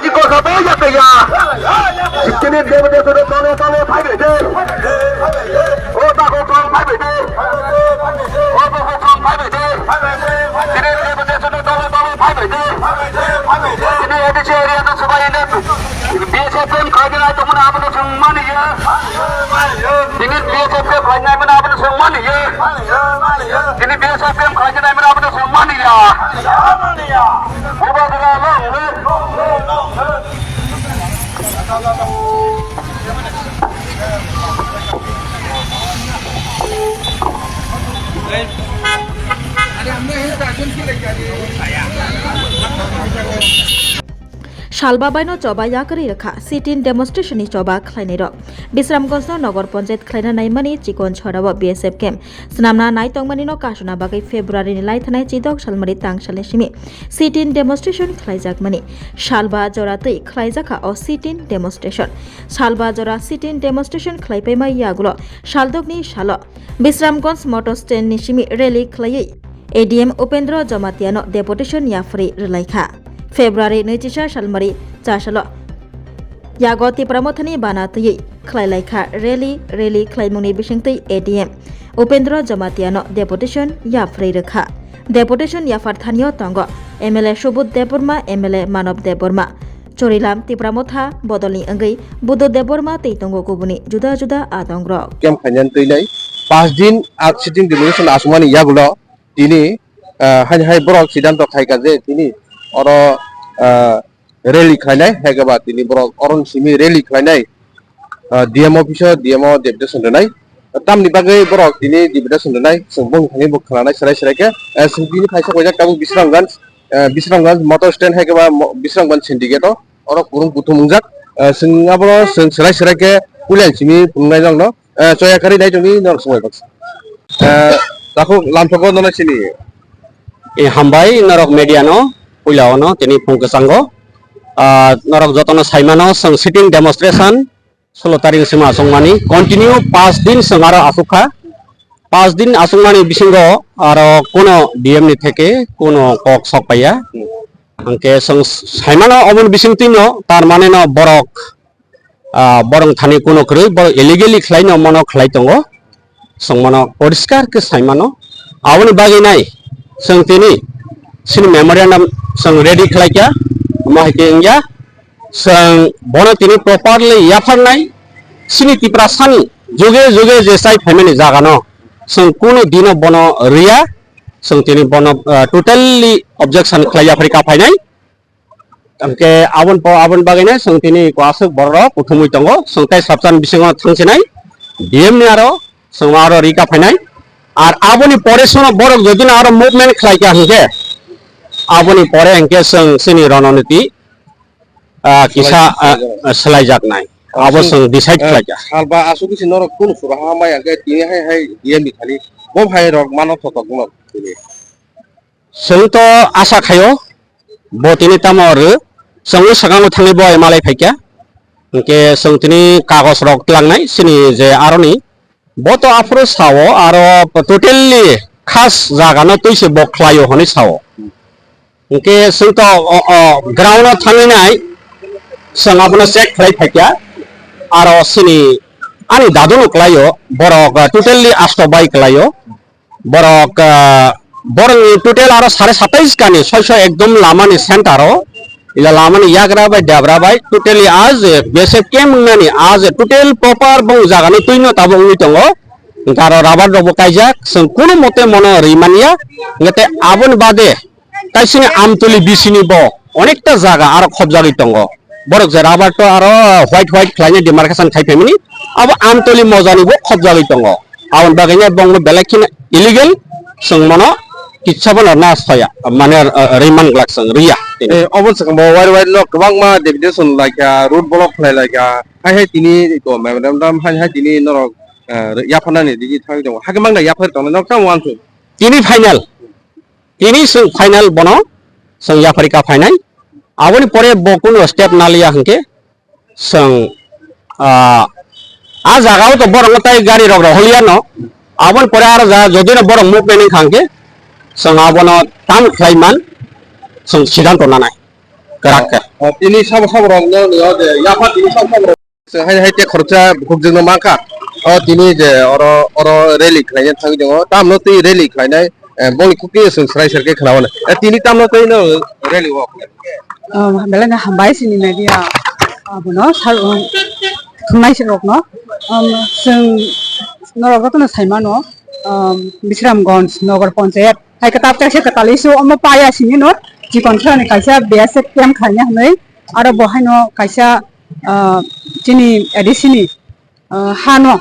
Haji ko sa boya kaya. Sini dia dia sudah tole phai bể thế. Ô ta ko kong phai bể thế. Ô ta ko kong phai bể thế. Sini dia sudah tole phai bể thế. Sini ada area tu sebagai ini. BSFM kaji na tu mana apa tu semua ni ya. Sini BSFM kaji na mana apa tu semua ni ya. Sini BSFM kaji na mana apa tu semua ni ya. Ubah dah long. Shalbabaino coba yakari rekha sit-in demonstration ni coba khlainai rok Bisramganj no Nagar Panchayat khlaina naimani chikon chhorao BSF camp snamna nai tongmani no kasuna bagai February ni lai thanai chidok salmari tangsale simi sit-in demonstration khlaijak mani Shalba jora tei khlaijaka o sit-in demonstration Shalba jora sit-in demonstration khlaipaima yagulo shaldokni shalo Bisramganj motor stand ni simi rally khlaiei ADM Upendra Jamatiano deputation yafri relaikha February 24 salmari chasalo Yagoti Pramothani Banatui Klailaika Rally Klaimuni Bishingti ADM Upendra Jamatiano deputation Yafrei Rekha deputation Yafarthanio Tongo MLA Shubut Deborma MLA Manov Deborma Chorilam Tipramotha Bodoli Angai Budo Deborma Teitongo Kubuni Juda Juda Adongro Kem Khanyan Tuilai 5 din sitting demonstration asmani yagulo tini hai borok sidanto khaika je tini oro rally khlainai hegaba tini borok oron simi rally khlainai DM officer DMO deputation donai tamni bagai borok tini deputation donai songbong thani bok khalanai sarai ke singtini phaisa kojak tabu Bisramganj motor stand hegaba Bisramganj syndicate oro kurung putumungjak singabro sarai ke pulen simi pungnai jang no choya kari nai joni nor somoi bak Aku lamsoko nona sini. Hambai norok mediano puilao tini pungkesango norok jotono saimano sang sitting demonstration 16 tarik sima asongmani continue 5 din sengaro asukha 5 din asongmani bisingo aro kono DM ni theke kono kok sok paya angke sang saimano obon bisingtino tar mane no borok borong thani kono krui borok illegally khlaino mono khlai tongo songmano poriskar ke saimano awani bagi nai sang tini sini memorandum sang ready khlaikya mahike ingya sang bono tini properly yafar nai sini tiprasani joge je sai family jaga no sang kuno dino bono ria sang tini bono totally objection khlaya afrika phainai amke abon bagi nai sang tini kwasuk borro puthumui tongo sang tai sabsan bisingo thangsinai DM ni aro Sengaro Rika Penai, aboni pore sono borok jodina aro movement khlaika hingke, aboni pore hingke sini rononiti kisa selaijak nai, abo seng decide khlaika. Alba asuki sinoro kun suraha mai angke tini hai dia mikali, bob hai rok mano thotok ngok tini. Seng to asa khayo, bo tini tamor seng sakango thangi boy malai phaikya, hingke seng tini kagos rok tlang nai sini je aroni boto afro sawo aro totally khas jaga no tuise boklayo honi sawo ke sento ground thani nai sangapna check khlai thakya aro sini ani dadunu klayo borok totally asto bai klayo borok borong total aro 27.5 kani 600 ekdom lamani centero ila lamani yagra bai dabra bai totally आज basic kem ngani आज total proper bong jaga no tuino tabong ni tongo ngaro rabar robo kaijak seng kuno mote mono rimania ngate abon bade kaisini amtuli bisini bo onekta jaga aro khobjagi tongo borok je rabar to aro white khlaine demarcation khai family abo amtuli mojani bo khobjagi tongo abon bagainya bong belakin illegal seng mono kitsaban na saya mane riman glaksang ria Obon sakang wide lo kabang ma deputation like road block like hai tini to memorandum hai tini norok yapana ni digi thang dong hagemang na yapar tong nok tam wan tu ini final bono sang yaparika final aboni pore bokuno step nalia hangke sang a jagao to borong tai gari rok holiano abon pore ar jodina borong movement hangke sang abono tam khlaiman sang sidanto nanai kerak. Tini sama-sama rongnya nih, ya tini sama-sama. Hai te khorcha bukjung mangka. Tini je oro rally khlainai thangi dong. Tamno tei rally khlainai boli kuki sung srai serke khlawana. Tini tamno tei no rally walk. Belanda hambai sini media abuno sar thunai serok no norok to na saimano Bisramganj Nagar Panchayat hai katap ta se katalisu amma paya sini no jikon khani kaisa BSF camp khanya hanai aro bohai no kaisa chini edisini hano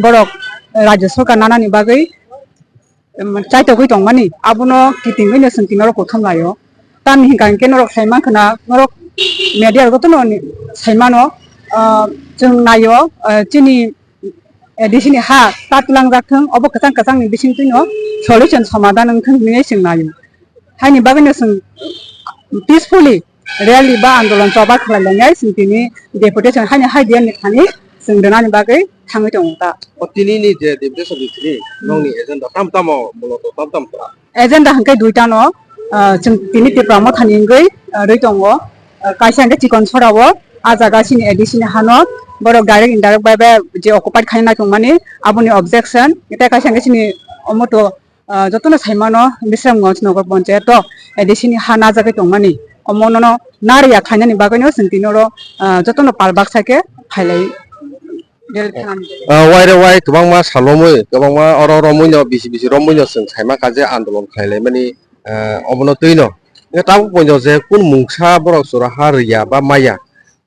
borok rajya sarkar nanani bagai chaito goi tongmani abuno kitingoi no sungtinoro kotham layo tam hingkan ke norok saima khana norok media goto no saimano jung nayo chini edisini ha tatlang jakthang obo kachang ni bising tuino solution samadhan angkhang ni sing nayo haini bagano sing peacefully rally ba andolon choba khlalangai sing tini deputation haini haidian ni khani sing denani bagai thangai tongta Tini ni je deputation tini nongni agenda tam muloto tam. agenda hangkai duita no jung tini tipramo thaningoi roi tongo kaisa hangkai chikon sorawo ajaga sini edisini hano borok direct indirect by je occupied khaina tongmani aboni objection eta kaisa hangkai sini omoto jotono saimano Bisramganj Nagar Panchayat to edisini hana jagai tongmani omono nariya khainani bagano sintinoro jotono palbak sake phailai Wai kebang ma salomoi kebang ma oro muino bisi romuino sung saima kaje andolon khlailai mani obono tuino ya tabu ponjo je kun mungsa borok sura hariya ba maya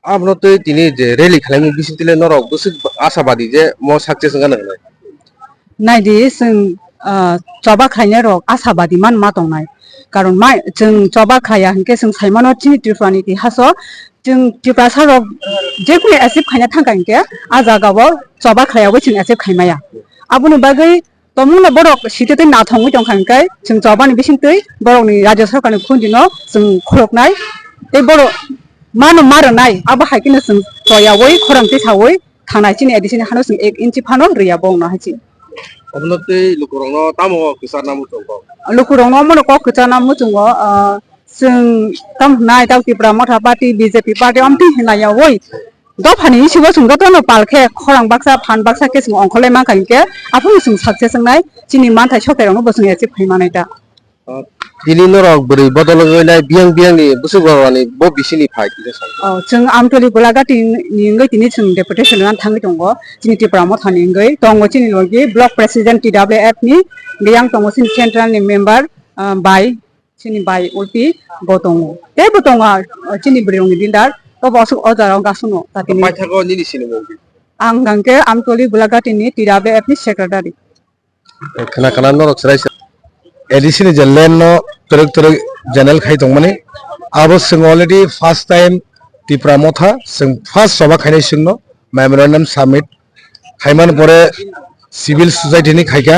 abono tui tini je rally khlaimi bisi tile norok busuk asabadi je mo success ngana nai naidi sing choba khaina rok asabadi man ma tongnai karon mai jung choba khaya hingke sing saimano chini tripurani ti haso jung tripura sarok jekuni asip khaina thangka hingke a jagao choba khaya bo sing asip khaimaya abuni bagai tomungna borok sitete na thongoi tongkha hingke sing chobani bising tui borok ni rajya sarkar ni khundino sing khoroknai tei borok mano maranai abo haikina sing toyawoi khorangti sawoi thangnai chini edisini hano sing 1 inchi phano riya bongna hachi obono tui lukurongno tamo kisar namu tongko lukurong mono ko kchana mutungo sing tam nai tau Tripura Motha Party BJP party amti hinaya woi do phani sibo sung do no palkhe khorang baksa phan baksa ke sung ongkholai ma kaike apu sung success nai chini manthai sokai rong bo sung ese phaimanai ta tini norok beri bodol nai biang ni busuk gorani bo bisini phai kise sang jung amtoli golagati ningai tini sung deputation nan thangi tongo chini Tripura Motha ningai tongo chini logi block president TWF ni Liang tongo sin central ni member by chini by ulpi botongo te botonga chini briong dindar to bosuk ojarong gasuno tatini pai thago nini sini mo angangke amtoli golagati ni TWF ni secretary kana norok serai Edisini jalan no teruk janel khai tongmani abo sing already first time Tripura Motha sing first soba khainai sing no memorandum summit khaiman pore civil society ni khaika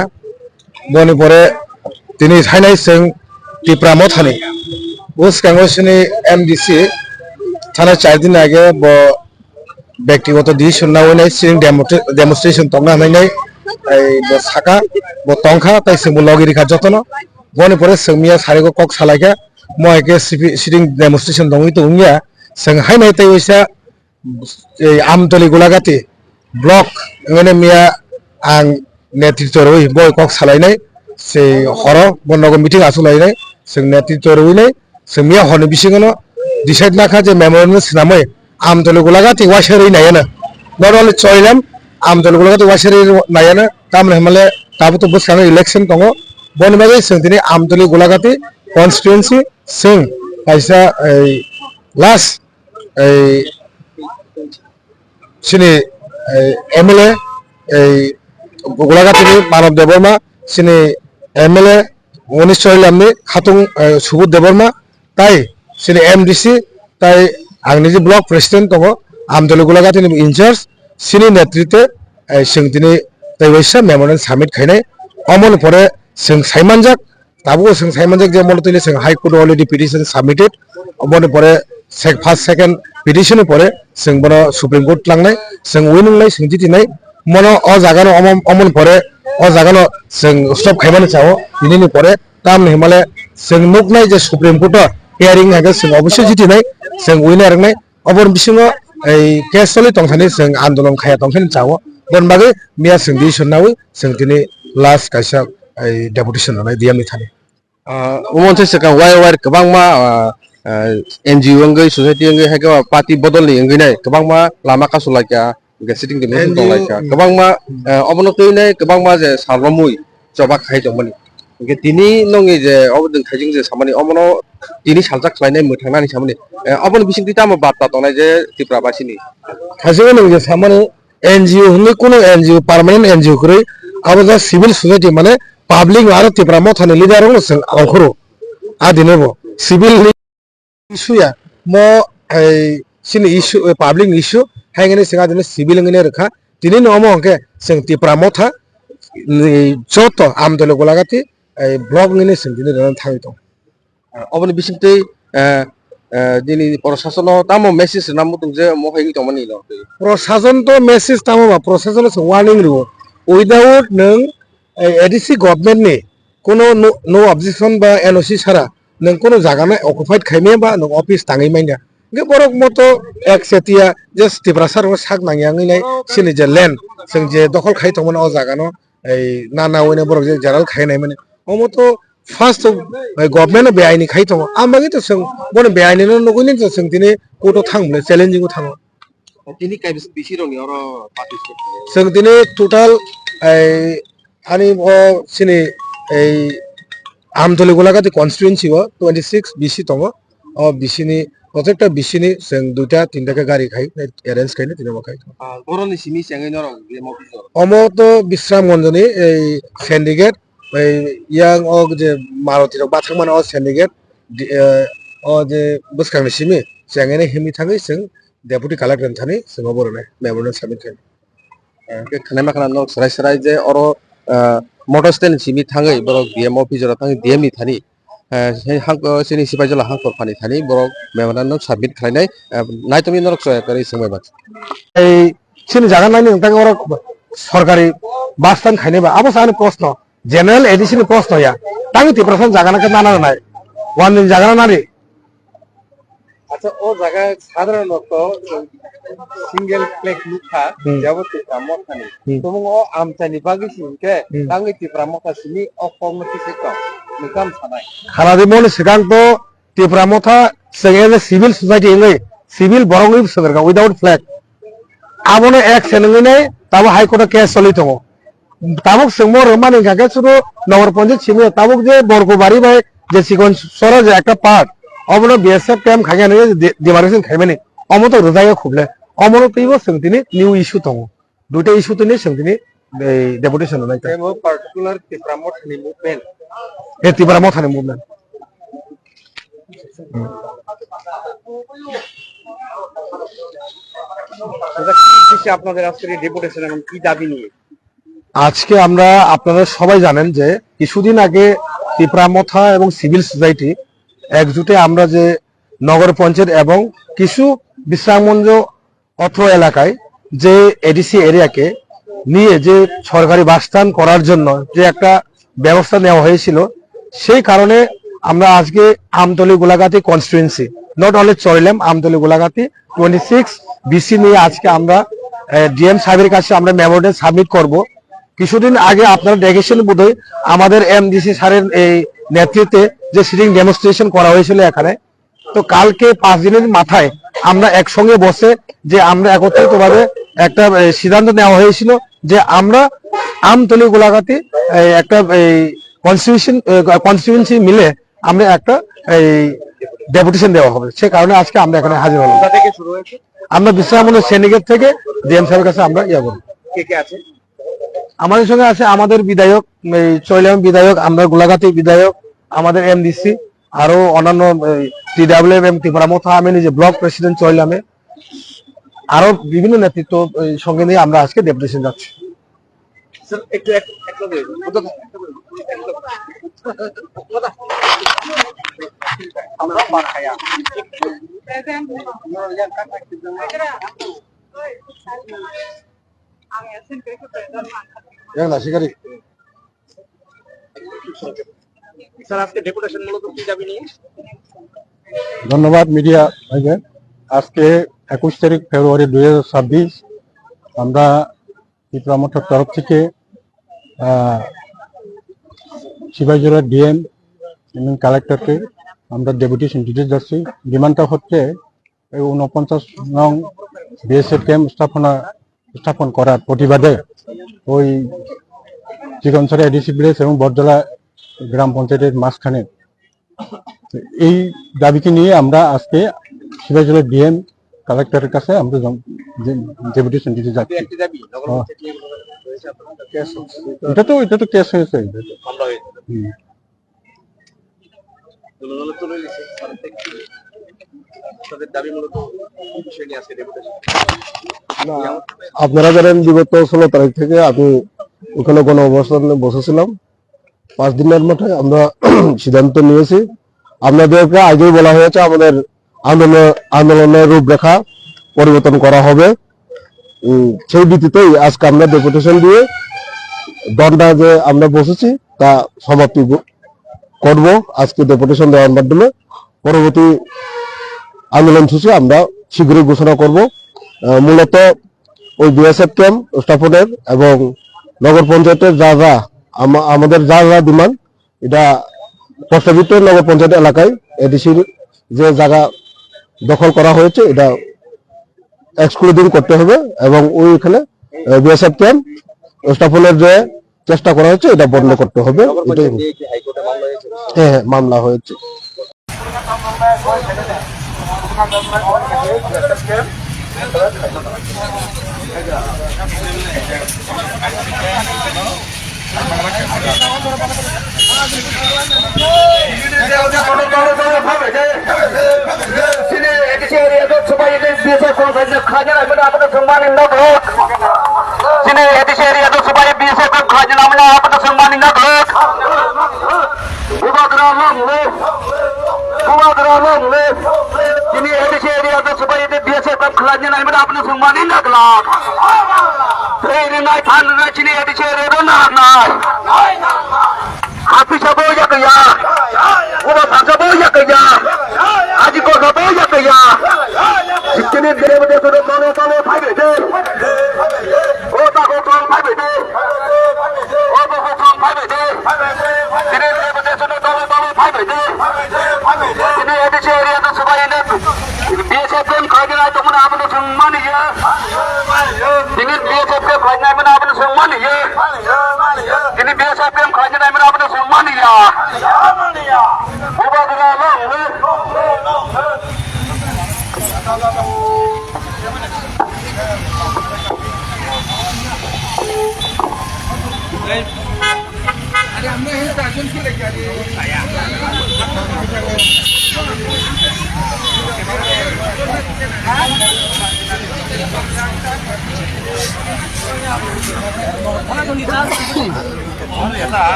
boni pore tini khainai sing Tripura Motha ni us kangosini MDC thana 4 din age bo ব্যক্তিগত decision না হইনাই Singh demonstration তংনা হইনাই এই bo saka bo tongkha tai sing bo logiri kha jotono boni pore singmia sarego kok salaika moike sitting demonstration dongui to ungya sing hainai tai oisa ei amtoli golagati block ngene mia ang netritwa roi boy kok salainai se horo bonnogo meeting asulainai sing netritwa roi nai sing mia hone bisingono decide na kha je memorandum sinamai amtoli golagati washari nayana not only choilam amtoli golagati washari nayana tamne hamale tabu to bus kana election tongo bon bagai sing tini amtoli golagati constituency sing kaisa last sini MLA golagati ni Manav Deborma sini MLA Manish Choilamni Khatung Subut Deborma tai sini MDC tai angni je block president tongo amtoli golagati ni in-charge sini netritwe sing tini tai waisa memorandum summit khainai amon pore sing saimanjak tabu sing saimanjak je molo tini sing high court already petition submitted amon pore first second petition pore sing bono supreme court langnai sing winning nai sing jitinai mono o jagano amon pore o jagano sing stop khaimani chao ini ni pore tam himale sing nuknai je supreme court hearing haga sing obviously jiti nai sing winner nai obor bisingo ei casually tongthani sing andolon khaya tongthani chawo bon bage mia sing di sunnawi sing tini last kaisa ei deputation nai diami thani umonse sekang wire kebangma NGO ngai society ngai haga party bodol ni ngai nai kebangma lama kasulaka ge sitting de meeting dong laika kebangma obono tui nai kebangma je salromui joba khai jongmani ge tini nongi je obodin khaijing je samani obono tini salja khlainai muthangani samani obono bising ti tamo batta tongnai je Tripura basini khasigo nang je samani NGO hungi kono NGO permanent NGO kuri abaja civil society mane public aro Tripura mothani leader ong sing angkhoro adinebo civil issue ya mo ei sini issue public issue haingani singa dine civil ngene rekha tini nomo angke sing Tripura motha joto amdole golagati ei blog ngene sing dine ran thai to obono bising ti dini prosasono tamo message namu tung je mo haigi tongmani lo প্রশাসন তো message তামা প্রশাসন warning rib without নং ADC government নি কোনো no objection বা NOC ছাড়া নং কোনো জায়গা না অকুপাইড খাইমে বা নং অফিস তাঙই মাইনা গে বরক মতো এক সেতিয়া যে Tripura সার সাক নাঙিয়াঙই নাই সিনি যে ল্যান্ড जों যে দখল খাই তমন অ জায়গানো এই না না ওইনে বরক যে জারাল খাইনাই মানে ও মতো ফার্স্ট গভর্নমেন্ট বেআইনি খাই তম আমাগে তো जों বনে বেআইনি নগইনি তো जों দিনে কোর্টও থাংলে চ্যালেঞ্জিংও থাङो tini kai bisi rong ni oro participate जों दिनै टोटाल आनी सिनि आमतली गोलाघाटी कन्स्टिटुएन्सि 26 बिसि दङ बिसिनि प्रत्येकटा बिसिनि जों दुइटा तिनटाके गारि खाइ एरेन्ज खाइनो तिनो खाइ boroni simi sengai noro ge mo biso अमत विश्रामगन्जनि सिन्डिकेट यां अ जे मारुति बाथांमान अ सिन्डिकेट अ जे बुसखांनि सिमि जेंगेने हिमि थाङै जों डेपुटी कालेक्टर थानि जों बरनाय मेमोरेन्डाम साबमिट खाइ ke khanai makana nok sarai sarai je oro motor stand simi thangai borok DM officer thangai DM ni thani sei hang sini sipaijala hang kor pani thani borok memorandum nok submit khlainai naitomi norok soya kari sumai bak এই সিনি জায়গা নাই নोंथां ওরা সরকারি bus stand খাইনে বা আবো সানি প্রশ্ন general addition প্রশ্ন ইয়া তাঙ্গি 3% জায়গা নাকে নানা নাই ওয়ান দিন জায়গা নারি আচ্ছা ও জায়গা সাধারণত সিঙ্গেল প্লেক লুখা যাবতি কামথানি তুমি ও আমচানি বাগি সিনকে তাঙ্গি Tripura motha sini okong ti sekto nikam sanai Khaleda মনে সিগাং তো ত্রিপুরা মথা সেগেলে সিভিল সোসাইটি এঙ্গে সিভিল বরংই সরকার উইদাউট ফ্ল্যাগ আবনে এক সেনঙ্গিনে তাবো হাইকোর্টে কেস চলি দङ তাবুক সোंमर माने गागे सुरु नगर पन्चायत सिमि ताबुक जे बरगबारि बाय जे सिगन सरा जे একটা পার্ট অবনো বিএসএফ ক্যাম্প খাইয়ানে ডিমারেশন খাইমানি অমতো রোজায় খুবলে অমনো তৈব सोंतिनि নিউ ইস্যু দङ দুইটা ইস্যু তনি सोंतिनि ডেপুটেশন নাইemo particular Tripura mothani movement এ ত্রিপুরা মথানি মুভমেন্ট এটা কি বিষয়ে আপনাদের আজকের ডেপুটেশন এবং কি দাবি নিয়ে আজকে আমরা আপনারা সবাই জানেন যে কিছুদিন আগে ত্রিপুরা মথা এবং সিভিল সোসাইটি একজুটে আমরা যে নগর পঞ্চায়েত এবং কিছু বিশ্রামগঞ্জ অত্র এলাকায় যে এডিসি এরিয়াকে নিয়ে যে সরকারি বাসস্থান করার জন্য যে একটা ব্যবস্থা নেওয়া হয়েছিল সেই কারণে আমরা আজকে Amtali Golaghati constituency not only চরিলাম আমতলী গোলাঘাটি 26 বিসি নিয়ে আজকে আমরা ডিএম সাহেবের কাছে আমরা মেমোরেন্ডাম সাবমিট করব কিছুদিন আগে আপনারা দেখেছেন বোধহয় আমাদের এমডিসি স্যারের এই নেতৃত্বে যে সিটিং ডেমনস্ট্রেশন করা হয়েছিল এখানে তো কালকে 5 দিনের মাথায় আমরা একসঙ্গে বসে যে আমরা একত্রিতভাবে একটা সিদ্ধান্ত নেওয়া হয়েছিল যে আমরা আমতলী গোলাঘাটি একটা কনস্টিটিউয়েন্সি মিলে আমরা একটা ডেপুটেশন দেওয়া হবে সে কারণে আজকে আমরা এখানে হাজির হলাম কোথা থেকে শুরু হয়েছে আমরা বিশ্রামগঞ্জ সিন্ডিকেট থেকে ডিএম সাহেবের কাছে আমরা ইয়া বলি কে কে আছে আমাদের সঙ্গে আছে আমাদের বিধায়ক চৈলাম বিধায়ক আমরা গোলাঘাটি বিধায়ক আমাদের এমডিসি আরো অন্যান্য টিডব্লিউএম এবং ত্রিপুরা মথা আমি নিজে ব্লক প্রেসিডেন্ট চৈলামে আরো বিভিন্ন নেতৃত্ব সঙ্গে নিয়ে আমরা আজকে ডেপুটেশন যাচ্ছি স্যার একটু একটা আমরা পার খায়া শিকারি স্যার আজকে ডেপুটেশন মূলত কি দাবি নিয়ে ধন্যবাদ মিডিয়া ভাইকে। আজকে 21 তারিখ ফেব্রুয়ারি 2026 আমরা ত্রিপুরা মঠের তরফ থেকে শিবাজোড়া ডিএম এবং কালেক্টরকে আমরা ডেপুটেশন দিতে যাচ্ছি। ডিমান্ডটা হচ্ছে 49 নং বিএসএফ ক্যাম্প স্থাপন করার প্রতিবাদে ওই চিকনছড়া এডিসি ভিলেজ এবং বরজলা গ্রাম পঞ্চায়েতের মাঝখানে এই দাবিকে নিয়ে আমরা আজকে শিবাজোড়া ডিএম কালেক্টরের কাছে আমরা ডেপুটেশন দিতে যাচ্ছি। এটা তো কেস হয়েছে। আপনারা জানেন বিগত 16 তারিখ থেকে আমি ওখানে গণ অবস্থানে বসেছিলাম। 5 দিনের মধ্যে আমরা সিদ্ধান্ত নিয়েছি। আপনাদেরকে আগেই বলা হয়েছে আমাদের আন্দোলনের রূপরেখা পরিবর্তন করা হবে। সেই ভিত্তিতেই আজকে আমরা ডেপুটেশন দিয়ে দণ্ডা যে আমরা বসেছি তা সমাপ্তি করব। আজকে ডেপুটেশন দেওয়ার মাধ্যমে পরবর্তী আন্দোলন সূচি আমরা শীঘ্রই ঘোষণা করব। মূলত ওই বিএসএফ ক্যাম্প স্থাপনের এবং নগর পঞ্চায়েতের আমাদের যা ডিমান্ড, এটা প্রস্তাবিত নগর পঞ্চায়েত এলাকায় এডিসির যে জায়গা দখল করা হয়েছে এটা এক্সক্লুডিং করতে হবে এবং ওইখানে বিএসএফ ক্যাম্প স্থাপনের যে চেষ্টা করা হচ্ছে এটা বন্ধ করতে হবে। হ্যাঁ, মামলা হয়েছে।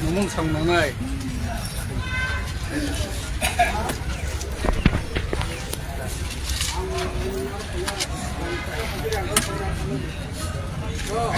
ngomong sama ngai oh